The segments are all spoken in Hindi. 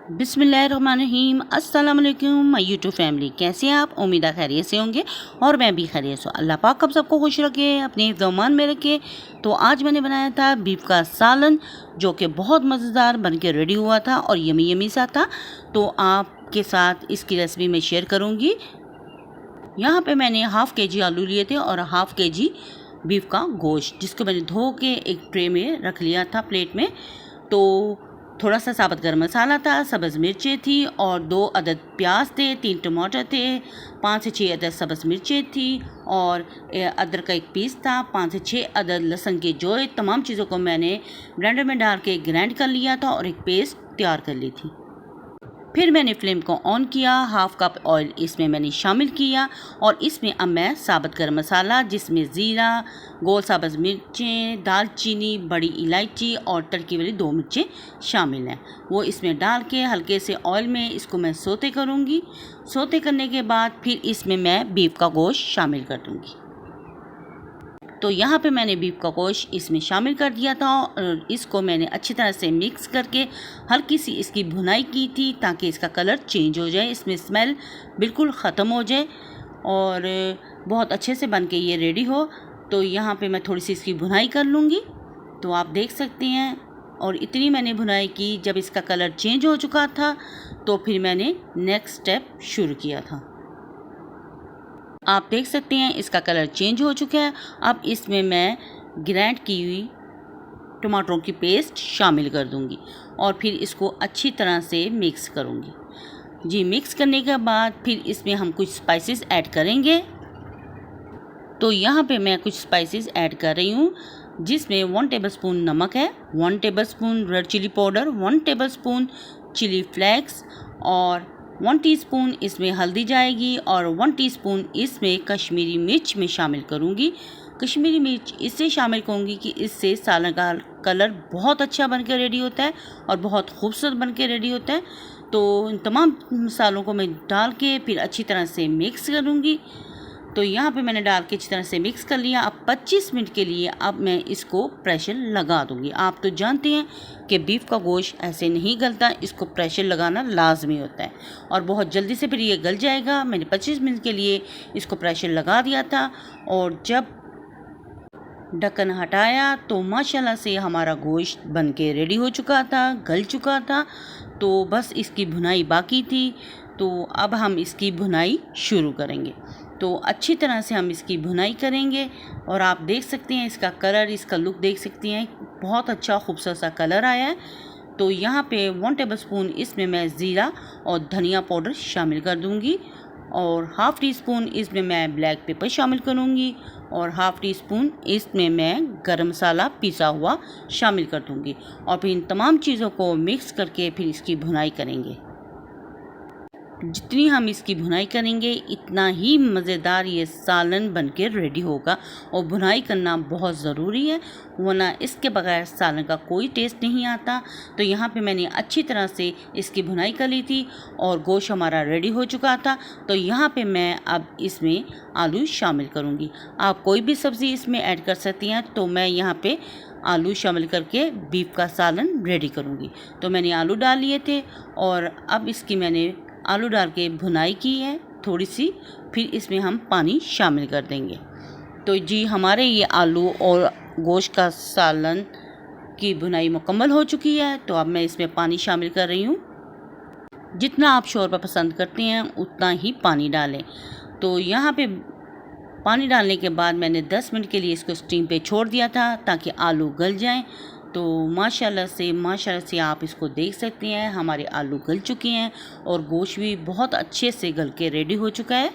बिस्मिल्लाहिर्रहमानिर्रहीम। अस्सलाम वालेकुम माय यूट्यूब फैमिली, कैसे हैं आप? उम्मीद है खैरियत से होंगे और मैं भी खैरियत से। अल्लाह पाक आप सबको खुश रखे, अपने हिफ्ज़-ओ-अमान में रखे। तो आज मैंने बनाया था बीफ का सालन, जो कि बहुत मज़ेदार बन के रेडी हुआ था और यमी यमी सा था। तो आपके साथ इसकी रेसिपी मैं शेयर करूँगी। यहाँ पे मैंने हाफ़ केजी आलू लिए थे और हाफ़ केजी बीफ का गोश्त, जिसको मैंने धो के एक ट्रे में रख लिया था, प्लेट में। तो थोड़ा सा साबुत गरम मसाला था, सब्ज़ मिर्चें थी और 2 अदद प्याज थे, 3 टमाटर थे, 5 से 6 अदद सब्ज़ मिर्चें थी और अदरक का एक पीस था, 5 से 6 अदद लहसुन के जोए। तमाम चीज़ों को मैंने ब्लेंडर में डाल के ग्राइंड कर लिया था और एक पेस्ट तैयार कर ली थी। फिर मैंने फ्लेम को ऑन किया, हाफ़ कप ऑयल इसमें मैंने शामिल किया और इसमें अब मैं साबुत गरम मसाला, जिसमें ज़ीरा, गोल सब्ज़ मिर्चें, दालचीनी, बड़ी इलायची और तड़की वाली 2 मिर्चें शामिल हैं, वो इसमें डाल के हल्के से ऑयल में इसको मैं सोते करूँगी। सोते करने के बाद फिर इसमें मैं बीफ का गोश्त शामिल कर दूँगी। तो यहाँ पे मैंने बीफ का गोश्त इसमें शामिल कर दिया था और इसको मैंने अच्छी तरह से मिक्स करके हल्की सी इसकी भुनाई की थी, ताकि इसका कलर चेंज हो जाए, इसमें स्मेल बिल्कुल ख़त्म हो जाए और बहुत अच्छे से बन के ये रेडी हो। तो यहाँ पे मैं थोड़ी सी इसकी भुनाई कर लूँगी। तो आप देख सकते हैं, और इतनी मैंने भुनाई की, जब इसका कलर चेंज हो चुका था तो फिर मैंने नेक्स्ट स्टेप शुरू किया था। आप देख सकते हैं इसका कलर चेंज हो चुका है। अब इसमें मैं ग्राइंड की हुई टमाटरों की पेस्ट शामिल कर दूंगी और फिर इसको अच्छी तरह से मिक्स करूंगी। जी, मिक्स करने के बाद फिर इसमें हम कुछ स्पाइसेस ऐड करेंगे। तो यहाँ पे मैं कुछ स्पाइसेस ऐड कर रही हूँ, जिसमें 1 टेबलस्पून नमक है, 1 tablespoon red chilli powder, 1 tablespoon chilli flakes और 1 टीस्पून इसमें हल्दी जाएगी और 1 टीस्पून इसमें कश्मीरी मिर्च में शामिल करूँगी। कश्मीरी मिर्च इससे शामिल करूँगी कि इससे सालन का कलर बहुत अच्छा बन के रेडी होता है और बहुत खूबसूरत बन के रेडी होता है। तो इन तमाम मसालों को मैं डाल के फिर अच्छी तरह से मिक्स करूँगी। तो यहाँ पे मैंने डाल के अच्छी तरह से मिक्स कर लिया। अब 25 मिनट के लिए अब मैं इसको प्रेशर लगा दूँगी। आप तो जानते हैं कि बीफ का गोश्त ऐसे नहीं गलता, इसको प्रेशर लगाना लाजमी होता है और बहुत जल्दी से फिर ये गल जाएगा। मैंने 25 मिनट के लिए इसको प्रेशर लगा दिया था और जब ढक्कन हटाया तो माशाल्लाह से हमारा गोश्त बन के रेडी हो चुका था, गल चुका था। तो बस इसकी भुनाई बाकी थी। तो अब हम इसकी भुनाई शुरू करेंगे। तो अच्छी तरह से हम इसकी भुनाई करेंगे और आप देख सकते हैं इसका कलर, इसका लुक देख सकते हैं, बहुत अच्छा खूबसूरत सा कलर आया है। तो यहाँ पे 1 टेबलस्पून इसमें मैं ज़ीरा और धनिया पाउडर शामिल कर दूँगी और हाफ़ टी स्पून इसमें मैं ब्लैक पेपर शामिल करूँगी और हाफ़ टी स्पून इसमें मैं गरम मसाला पिसा हुआ शामिल कर दूँगी और फिर इन तमाम चीज़ों को मिक्स करके फिर इसकी भुनाई करेंगे। जितनी हम इसकी भुनाई करेंगे इतना ही मज़ेदार ये सालन बनके रेडी होगा और भुनाई करना बहुत ज़रूरी है, वरना इसके बगैर सालन का कोई टेस्ट नहीं आता। तो यहाँ पे मैंने अच्छी तरह से इसकी भुनाई कर ली थी और गोश्त हमारा रेडी हो चुका था। तो यहाँ पे मैं अब इसमें आलू शामिल करूँगी। आप कोई भी सब्ज़ी इसमें ऐड कर सकती हैं। तो मैं यहाँ पे आलू शामिल करके बीफ का सालन रेडी करूँगी। तो मैंने आलू डाल लिए थे और अब इसकी मैंने आलू डाल के भुनाई की है थोड़ी सी, फिर इसमें हम पानी शामिल कर देंगे। तो जी, हमारे ये आलू और गोश्त का सालन की भुनाई मुकम्मल हो चुकी है। तो अब मैं इसमें पानी शामिल कर रही हूँ। जितना आप शोरबा पसंद करते हैं उतना ही पानी डालें। तो यहाँ पे पानी डालने के बाद मैंने 10 मिनट के लिए इसको स्टीम पे छोड़ दिया था, ताकि आलू गल जाएं। तो माशाल्लाह से आप इसको देख सकते हैं, हमारे आलू गल चुके हैं और गोश्त भी बहुत अच्छे से गल के रेडी हो चुका है।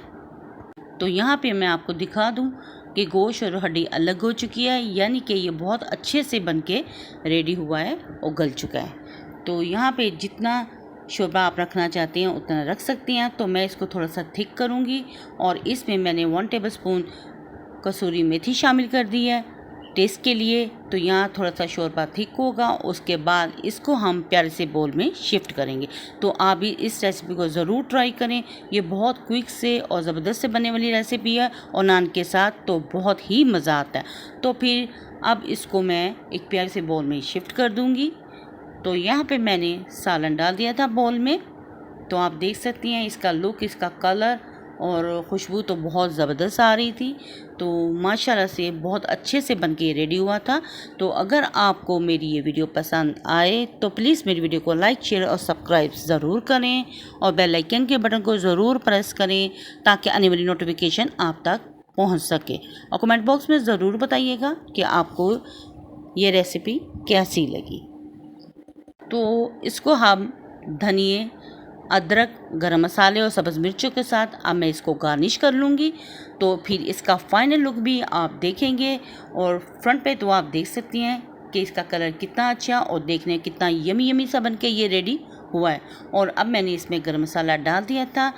तो यहाँ पे मैं आपको दिखा दूँ कि गोश्त और हड्डी अलग हो चुकी है, यानी कि ये बहुत अच्छे से बन के रेडी हुआ है और गल चुका है। तो यहाँ पे जितना शोरबा आप रखना चाहते हैं उतना रख सकते हैं। तो मैं इसको थोड़ा सा थिक करूँगी और इसमें मैंने 1 टेबलस्पून कसूरी मेथी शामिल कर दी है टेस्ट के लिए। तो यहाँ थोड़ा सा शोरबा थिक होगा, उसके बाद इसको हम प्यारे से बोल में शिफ्ट करेंगे। तो आप भी इस रेसिपी को ज़रूर ट्राई करें, ये बहुत क्विक से और ज़बरदस्त से बनने वाली रेसिपी है और नान के साथ तो बहुत ही मज़ा आता है। तो फिर अब इसको मैं एक प्यारे से बोल में शिफ्ट कर दूँगी तो यहाँ पे मैंने सालन डाल दिया था बाउल में। तो आप देख सकती हैं इसका लुक, इसका कलर और खुशबू तो बहुत ज़बरदस्त आ रही थी। तो माशाल्लाह से बहुत अच्छे से बन के रेडी हुआ था। तो अगर आपको मेरी ये वीडियो पसंद आए तो प्लीज़ मेरी वीडियो को लाइक, शेयर और सब्सक्राइब ज़रूर करें और बेल आइकन के बटन को ज़रूर प्रेस करें ताकि आने वाली नोटिफिकेशन आप तक पहुंच सके। और कमेंट बॉक्स में ज़रूर बताइएगा कि आपको ये रेसिपी कैसी लगी। तो इसको हम धनिए, अदरक, गरम मसाले और सब्ज़ मिर्चों के साथ अब मैं इसको गार्निश कर लूँगी। तो फिर इसका फाइनल लुक भी आप देखेंगे और फ्रंट पे तो आप देख सकती हैं कि इसका कलर कितना अच्छा और देखने कितना यमी यमी सा बन के ये रेडी हुआ है। और अब मैंने इसमें गरम मसाला डाल दिया था।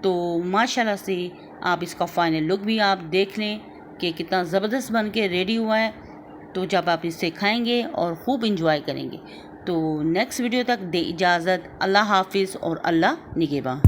तो माशाल्लाह से आप इसका फाइनल लुक भी आप देख लें कि कितना ज़बरदस्त बन के रेडी हुआ है। तो जब आप इसे खाएंगे और ख़ूब इंजॉय करेंगे। तो नेक्स्ट वीडियो तक दे इजाज़त। अल्लाह हाफिज़ और अल्लाह निगहबान।